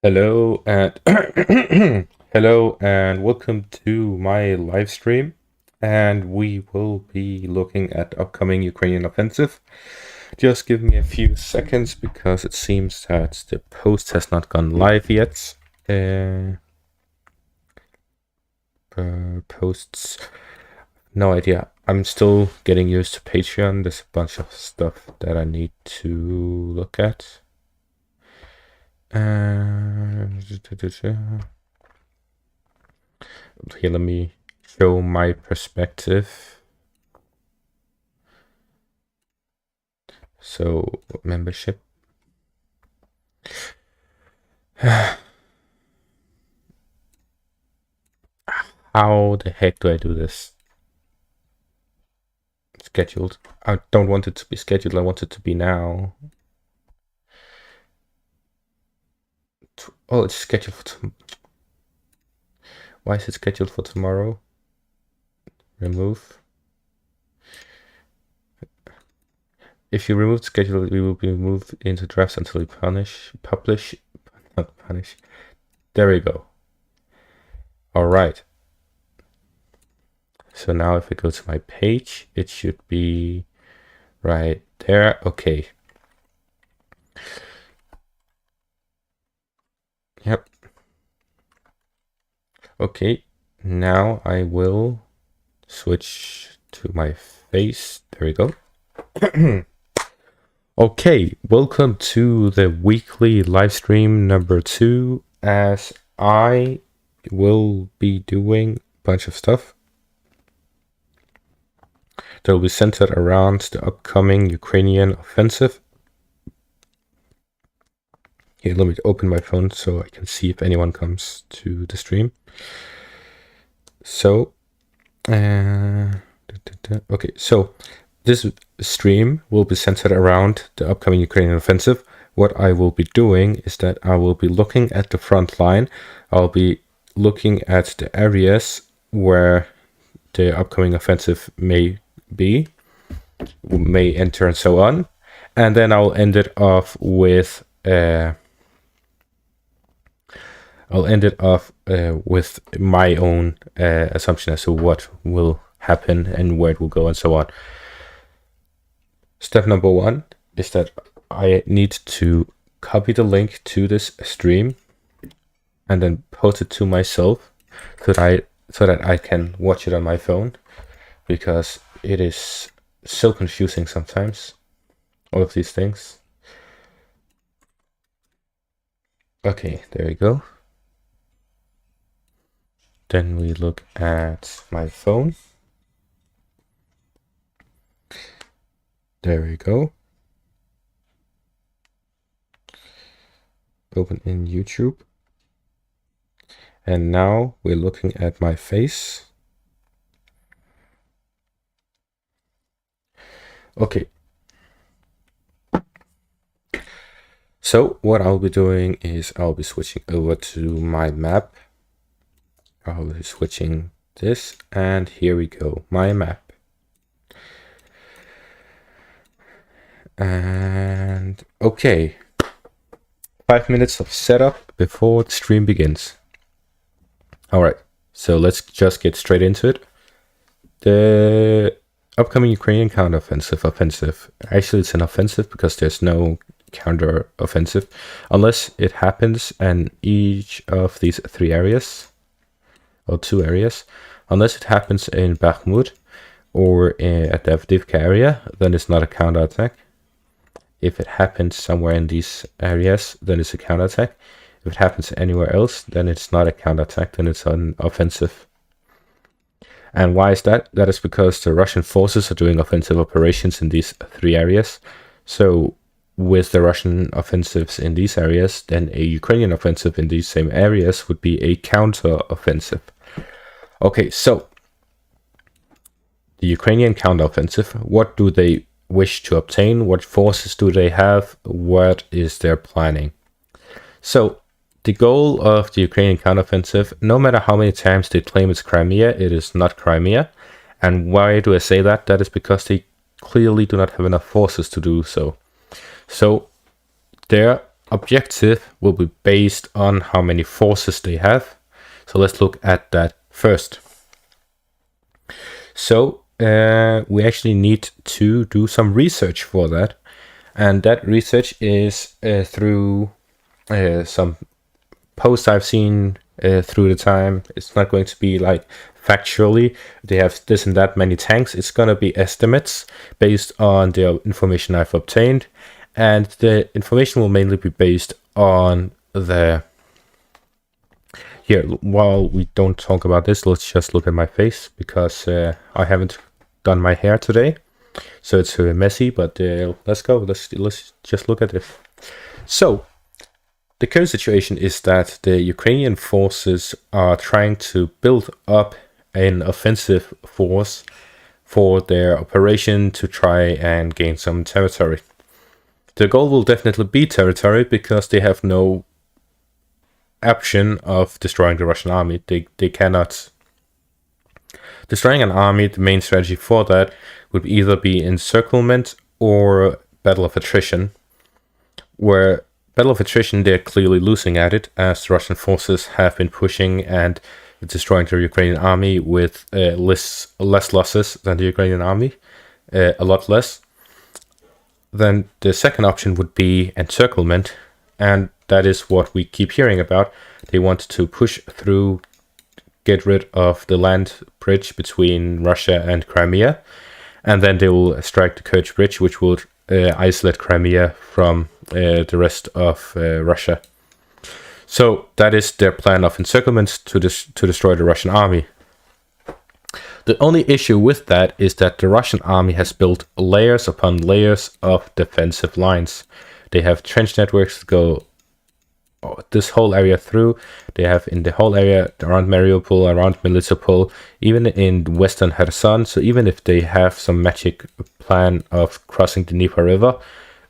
Hello and hello and welcome to my live stream. And we will be looking at upcoming Ukrainian offensive. Just give me a few seconds because it seems that the post has not gone live yet. Posts, no idea. I'm still getting used to Patreon. There's a bunch of stuff that I need to look at. Here, let me show my perspective. So, membership. How the heck do I do this? Scheduled. I don't want it to be scheduled. I want it to be now. Oh, it's scheduled for Why is it scheduled for tomorrow? Remove. If you remove the schedule, we will be moved into drafts until we not punish. There we go. All right. So now if I go to my page, it should be right there. Okay. Yep. Okay. Now I will switch to my face. There we go. Okay, welcome to the weekly live stream number 2, as I will be doing a bunch of stuff that will be centered around the upcoming Ukrainian offensive. Here, let me open my phone so I can see if anyone comes to the stream. So, okay, so this stream will be centered around the upcoming Ukrainian offensive. What I will be doing is that I will be looking at the front line. I'll be looking at the areas where the upcoming offensive may enter and so on. And then I'll end it off with my own assumption as to what will happen and where it will go and so on. Step number 1 is that I need to copy the link to this stream and then post it to myself so that I can watch it on my phone, because it is so confusing sometimes, all of these things. Okay, there we go. Then we look at my phone. There we go. Open in YouTube. And now we're looking at my face. Okay. So what I'll be doing is I'll be switching over to my map. I'll be switching this, and here we go, my map. And okay, 5 minutes of setup before the stream begins. All right, so let's just get straight into it. The upcoming Ukrainian offensive. Actually, it's an offensive because there's no counter offensive unless it happens in each of these 3 areas or 2 areas. Unless it happens in Bakhmut or at the Avdiivka area, then it's not a counterattack. If it happens somewhere in these areas, then it's a counterattack. If it happens anywhere else, then it's not a counterattack, then it's an offensive. And why is that? That is because the Russian forces are doing offensive operations in these 3 areas. So with the Russian offensives in these areas, then a Ukrainian offensive in these same areas would be a counter-offensive. Okay, so the Ukrainian counter-offensive, what do they wish to obtain? What forces do they have? What is their planning? So the goal of the Ukrainian counteroffensive, no matter how many times they claim it's Crimea, it is not Crimea. And why do I say that? That is because they clearly do not have enough forces to do so. So their objective will be based on how many forces they have. So let's look at that first. So we actually need to do some research for that. And that research is through some posts I've seen through the time. It's not going to be like factually, they have this and that many tanks. It's going to be estimates based on the information I've obtained. And the information will mainly be based on the... Here, while we don't talk about this, let's just look at my face, because I haven't done my hair today. So it's messy, but let's go. Let's just look at it. So the current situation is that the Ukrainian forces are trying to build up an offensive force for their operation to try and gain some territory. The goal will definitely be territory, because they have no option of destroying the Russian army. They cannot. Destroying an army, the main strategy for that would either be encirclement or battle of attrition, where battle of attrition they're clearly losing at it, as the Russian forces have been pushing and destroying the Ukrainian army with less losses than the Ukrainian army, a lot less. Then the second option would be encirclement, and that is what we keep hearing about. They want to push through, get rid of the land bridge between Russia and Crimea, and then they will strike the Kerch Bridge, which will isolate Crimea from the rest of Russia. So that is their plan of encirclement, to destroy the Russian army. The only issue with that is that the Russian army has built layers upon layers of defensive lines. They have trench networks that go this whole area through. They have in the whole area around Mariupol, around Melitopol, even in western Kherson. So even if they have some magic plan of crossing the Dnieper River,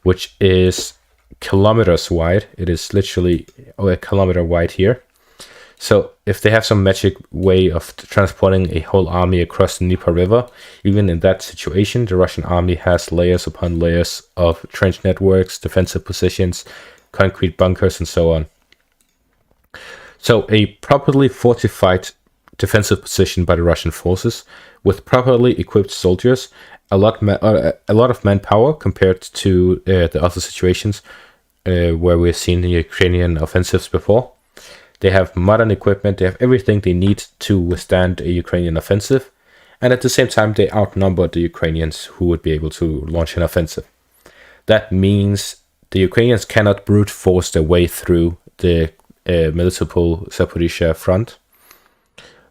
which is kilometers wide, it is literally a kilometer wide here. So if they have some magic way of transporting a whole army across the Dnieper River, even in that situation, the Russian army has layers upon layers of trench networks, defensive positions, concrete bunkers, and so on. So a properly fortified defensive position by the Russian forces with properly equipped soldiers, a lot of manpower compared to the other situations where we've seen the Ukrainian offensives before. They have modern equipment, they have everything they need to withstand a Ukrainian offensive, and at the same time they outnumber the Ukrainians who would be able to launch an offensive. That means the Ukrainians cannot brute force their way through the Melitopol-Zaporizhzhia front,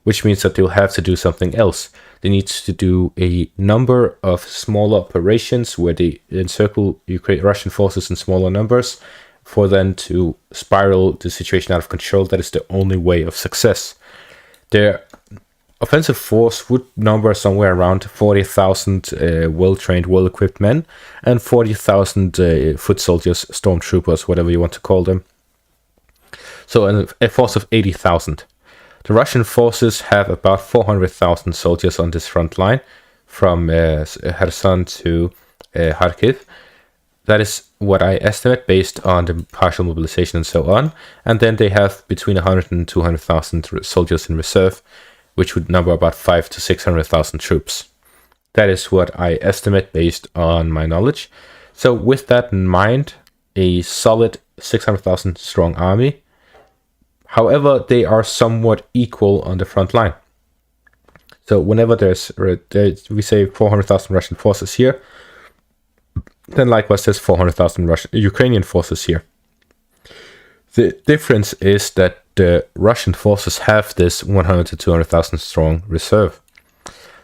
which means that they'll have to do something else. They need to do a number of smaller operations where they encircle Russian forces in smaller numbers, for them to spiral the situation out of control. That is the only way of success. Their offensive force would number somewhere around 40,000 well-trained, well-equipped men, and 40,000 foot soldiers, stormtroopers, whatever you want to call them. So a force of 80,000. The Russian forces have about 400,000 soldiers on this front line, from Kherson to Kharkiv. That is what I estimate based on the partial mobilization and so on. And then they have between 100 and 200,000 soldiers in reserve, which would number about 500,000 to 600,000 troops. That is what I estimate based on my knowledge. So with that in mind, a solid 600,000 strong army. However, they are somewhat equal on the front line. So whenever we say 400,000 Russian forces here, then likewise there's 400,000 Ukrainian forces here. The difference is that the Russian forces have this 100,000 to 200,000 strong reserve.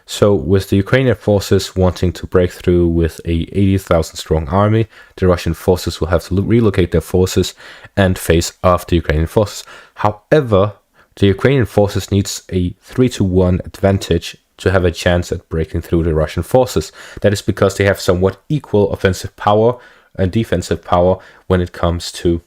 So with the Ukrainian forces wanting to break through with a 80,000 strong army, the Russian forces will have to relocate their forces and face off the Ukrainian forces. However, the Ukrainian forces needs a 3-to-1 advantage to have a chance at breaking through the Russian forces. That is because they have somewhat equal offensive power and defensive power when it comes to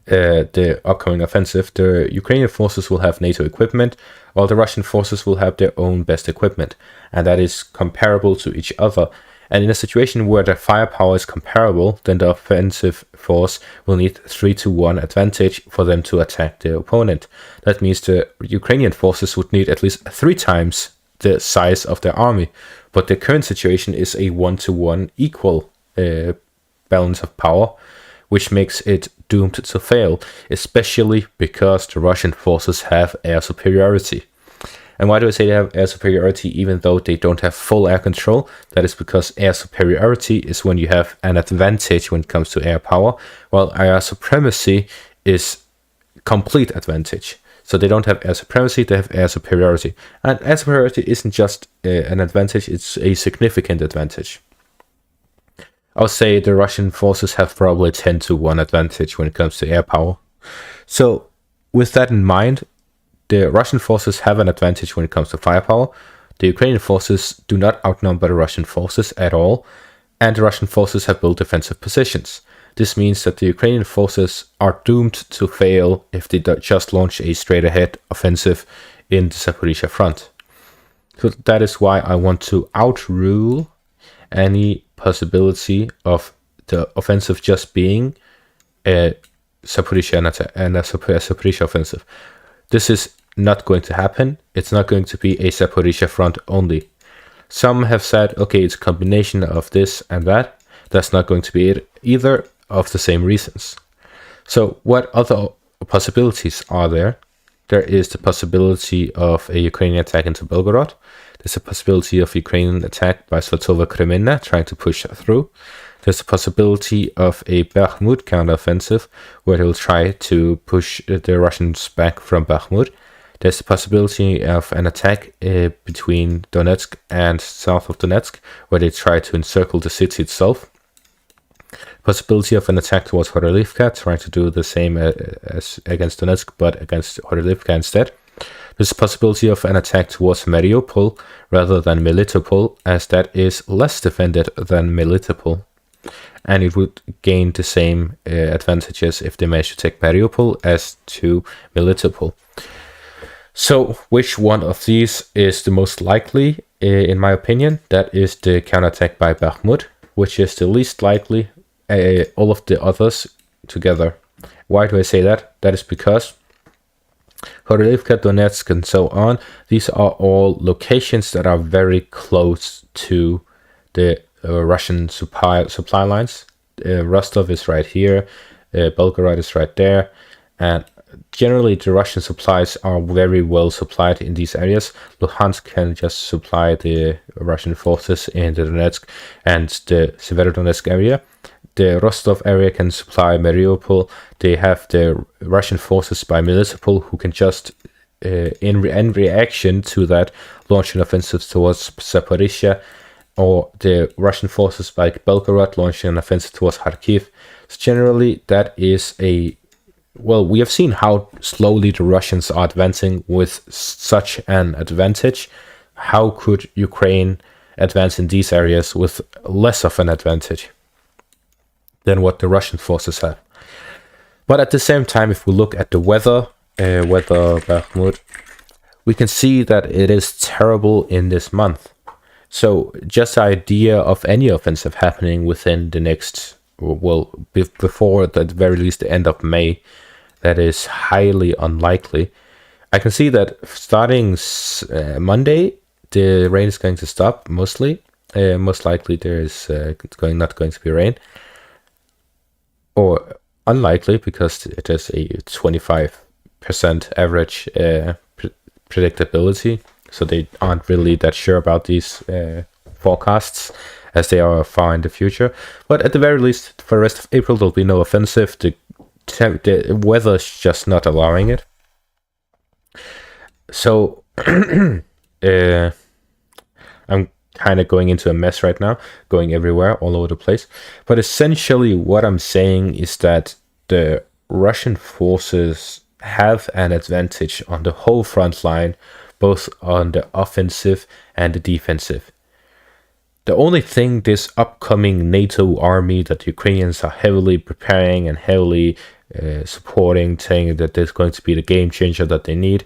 the upcoming offensive. The Ukrainian forces will have NATO equipment, while the Russian forces will have their own best equipment, and that is comparable to each other. And in a situation where the firepower is comparable, then the offensive force will need 3-1 advantage for them to attack the opponent. That means the Ukrainian forces would need at least 3 times the size of their army. But the current situation is a 1-1 equal balance of power, which makes it doomed to fail, especially because the Russian forces have air superiority. And why do I say they have air superiority even though they don't have full air control? That is because air superiority is when you have an advantage when it comes to air power, while air supremacy is complete advantage. So they don't have air supremacy, they have air superiority. And air superiority isn't just an advantage, it's a significant advantage. I would say the Russian forces have probably 10-1 advantage when it comes to air power. So with that in mind, the Russian forces have an advantage when it comes to firepower. The Ukrainian forces do not outnumber the Russian forces at all, and the Russian forces have built defensive positions. This means that the Ukrainian forces are doomed to fail if they just launch a straight-ahead offensive in the Zaporizhzhia front. So that is why I want to outrule any possibility of the offensive just being a Zaporizhzhia offensive. This is not going to happen. It's not going to be a Zaporizhzhia front only. Some have said, okay, it's a combination of this and that. That's not going to be it either, of the same reasons. So what other possibilities are there? There is the possibility of a Ukrainian attack into Belgorod. There's a possibility of Ukrainian attack by Svatova Kreminna trying to push through. There's a possibility of a Bakhmut counteroffensive where they'll try to push the Russians back from Bakhmut. There's the possibility of an attack between Donetsk and south of Donetsk where they try to encircle the city itself. Possibility of an attack towards Horylivka, trying to do the same as against Donetsk, but against Horylivka instead. There's a possibility of an attack towards Mariupol rather than Melitopol, as that is less defended than Melitopol. And it would gain the same advantages if they manage to take Mariupol as to Melitopol. So, which one of these is the most likely, in my opinion? That is the counterattack by Bakhmut, which is the least likely, all of the others together. Why do I say that? That is because Horylivka, Donetsk, and so on, these are all locations that are very close to the Russian supply lines. Rostov is right here, Belgorod is right there, and generally the Russian supplies are very well supplied in these areas. Luhansk can just supply the Russian forces in the Donetsk and the Severodonetsk area. The Rostov area can supply Mariupol. They have the Russian forces by Melitopol who can just, in reaction to that, launch an offensive towards Zaporizhzhia, or the Russian forces by Belgorod launching an offensive towards Kharkiv. So generally, that is we have seen how slowly the Russians are advancing with such an advantage. How could Ukraine advance in these areas with less of an advantage than what the Russian forces have? But at the same time, if we look at the weather Bakhmut, we can see that it is terrible in this month. So just the idea of any offensive happening within the next, before at the very least the end of May, that is highly unlikely. I can see that starting Monday, the rain is going to stop mostly. Most likely there is not going to be rain. Or unlikely, because it has a 25% average predictability. So they aren't really that sure about these forecasts, as they are far in the future. But at the very least, for the rest of April, there'll be no offensive. The weather is just not allowing it. So I'm kind of going into a mess right now, going everywhere, all over the place. But essentially what I'm saying is that the Russian forces have an advantage on the whole front line, both on the offensive and the defensive. The only thing this upcoming NATO army that the Ukrainians are heavily preparing and heavily supporting, saying that there's going to be the game changer that they need,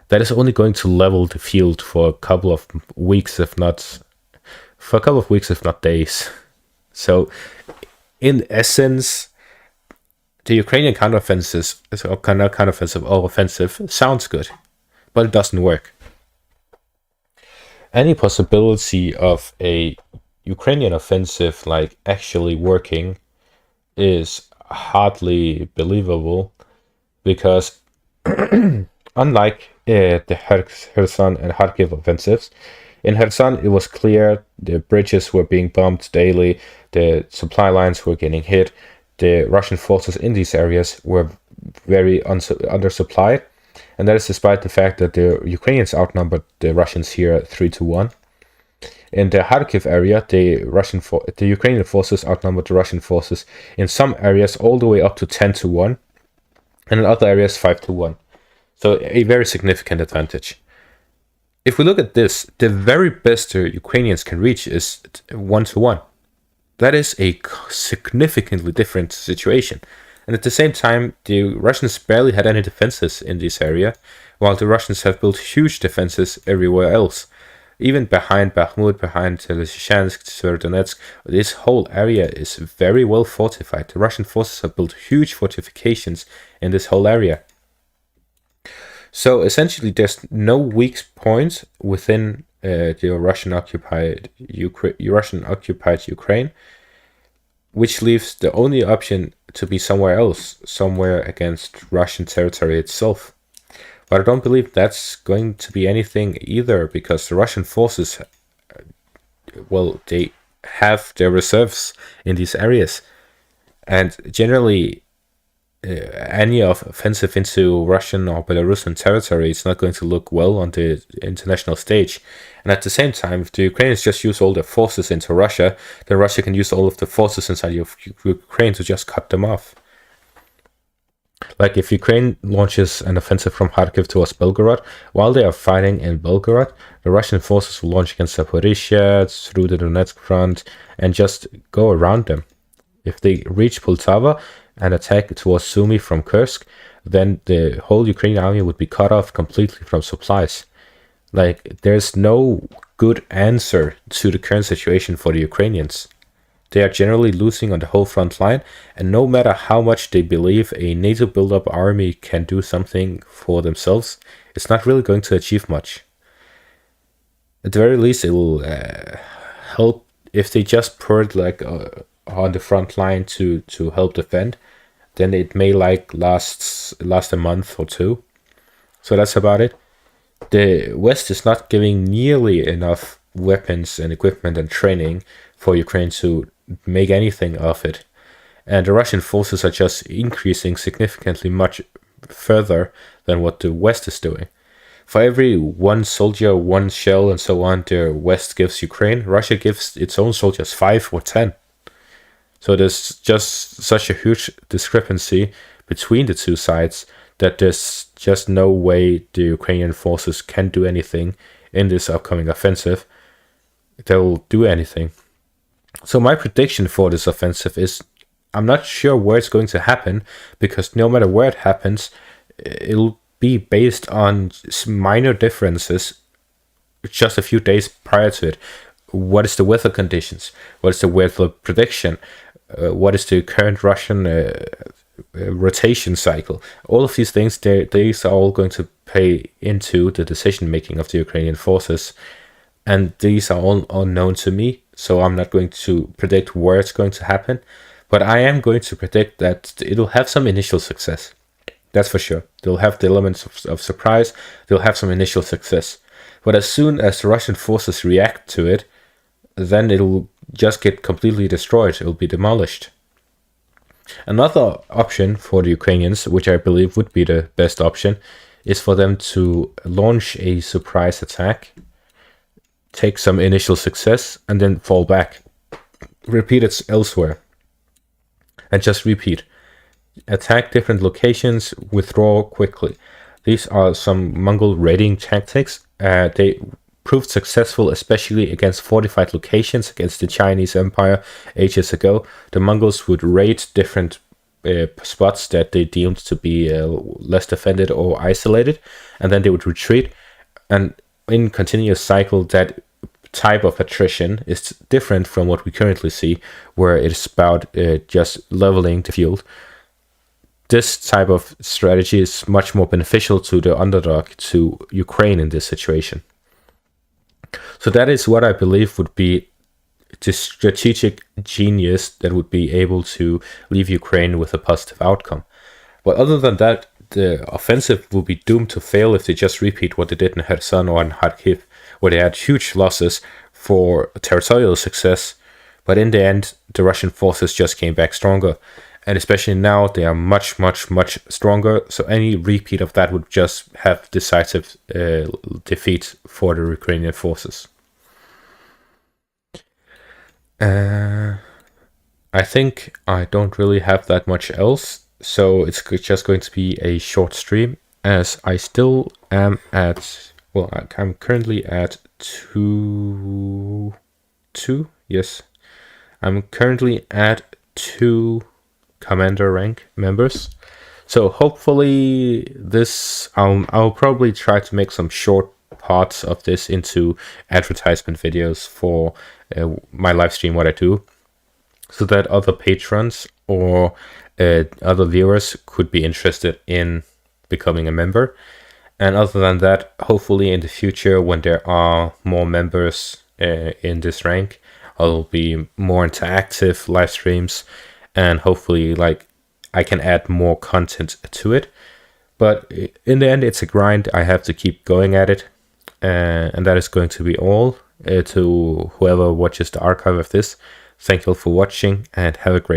that is only going to level the field for a couple of weeks, if not for a couple of weeks, if not days. So, in essence, the Ukrainian counteroffensive or offensive sounds good, but it doesn't work. Any possibility of a Ukrainian offensive like actually working is hardly believable, because unlike the Kherson and Kharkiv offensives, in Kherson it was clear the bridges were being bombed daily, the supply lines were getting hit, the Russian forces in these areas were very undersupplied, and that is despite the fact that the Ukrainians outnumbered the Russians here 3-1. In the Kharkiv area, the Ukrainian forces outnumbered the Russian forces in some areas all the way up to 10-1, and in other areas 5-1. So a very significant advantage. If we look at this, the very best the Ukrainians can reach is 1-1. That is a significantly different situation. And at the same time, the Russians barely had any defenses in this area, while the Russians have built huge defenses everywhere else. Even behind Bakhmut, behind Lysychansk, Severodonetsk, this whole area is very well fortified. The Russian forces have built huge fortifications in this whole area. So essentially, there's no weak point within the Russian-occupied Ukraine, which leaves the only option to be somewhere else, somewhere against Russian territory itself. But I don't believe that's going to be anything either, because the Russian forces, well, they have their reserves in these areas, and generally any offensive into Russian or Belarusian territory is not going to look well on the international stage. And at the same time, if the Ukrainians just use all their forces into Russia, then Russia can use all of the forces inside of Ukraine to just cut them off. Like if Ukraine launches an offensive from Kharkiv towards Belgorod, while they are fighting in Belgorod, the Russian forces will launch against Zaporizhia, through the Donetsk front, and just go around them. If they reach Poltava and attack towards Sumy from Kursk, then the whole Ukrainian army would be cut off completely from supplies. Like, there's no good answer to the current situation for the Ukrainians. They are generally losing on the whole front line, and no matter how much they believe a NATO build-up army can do something for themselves, it's not really going to achieve much. At the very least, it will help if they just put on the front line to help defend. Then it may last a month or two. So that's about it. The West is not giving nearly enough weapons and equipment and training for Ukraine to make anything of it. And the Russian forces are just increasing significantly much further than what the West is doing. For every one soldier, one shell, and so on, the West gives Ukraine, Russia gives its own soldiers 5 or 10. So there's just such a huge discrepancy between the two sides that there's just no way the Ukrainian forces can do anything in this upcoming offensive. They will do anything. So my prediction for this offensive is, I'm not sure where it's going to happen, because no matter where it happens, it'll be based on minor differences just a few days prior to it. What is the weather conditions? What is the weather prediction? What is the current Russian rotation cycle? All of these things, these are all going to play into the decision making of the Ukrainian forces, and these are all unknown to me, so I'm not going to predict where it's going to happen, but I am going to predict that it'll have some initial success. That's for sure. They'll have the elements of surprise, they'll have some initial success, but as soon as the Russian forces react to it, then it'll just get completely destroyed. It'll be demolished. Another option for the Ukrainians, which I believe would be the best option, is for them to launch a surprise attack, take some initial success, and then fall back. Repeat it elsewhere. And just repeat. Attack different locations, withdraw quickly. These are some Mongol raiding tactics. They proved successful, especially against fortified locations, against the Chinese Empire ages ago. The Mongols would raid different spots that they deemed to be less defended or isolated, and then they would retreat. And in continuous cycle, that type of attrition is different from what we currently see, where it's about just leveling the field. This type of strategy is much more beneficial to the underdog, to Ukraine in this situation. So that is what I believe would be the strategic genius that would be able to leave Ukraine with a positive outcome. But other than that, the offensive will be doomed to fail if they just repeat what they did in Kherson or in Kharkiv, where they had huge losses for territorial success. But in the end, the Russian forces just came back stronger. And especially now, they are much, much, much stronger. So any repeat of that would just have decisive defeat for the Ukrainian forces. I think I don't really have that much else. So it's just going to be a short stream, as I still am at, well, I'm currently at two, yes. I'm currently at 2 commander rank members. So hopefully this, I'll probably try to make some short parts of this into advertisement videos for my live stream, what I do, so that other patrons or other viewers could be interested in becoming a member. And other than that, hopefully in the future, when there are more members in this rank, I'll be more interactive live streams, and hopefully like I can add more content to it. But in the end, it's a grind. I have to keep going at it, and that is going to be all. To whoever watches the archive of this, thank you all for watching, and have a great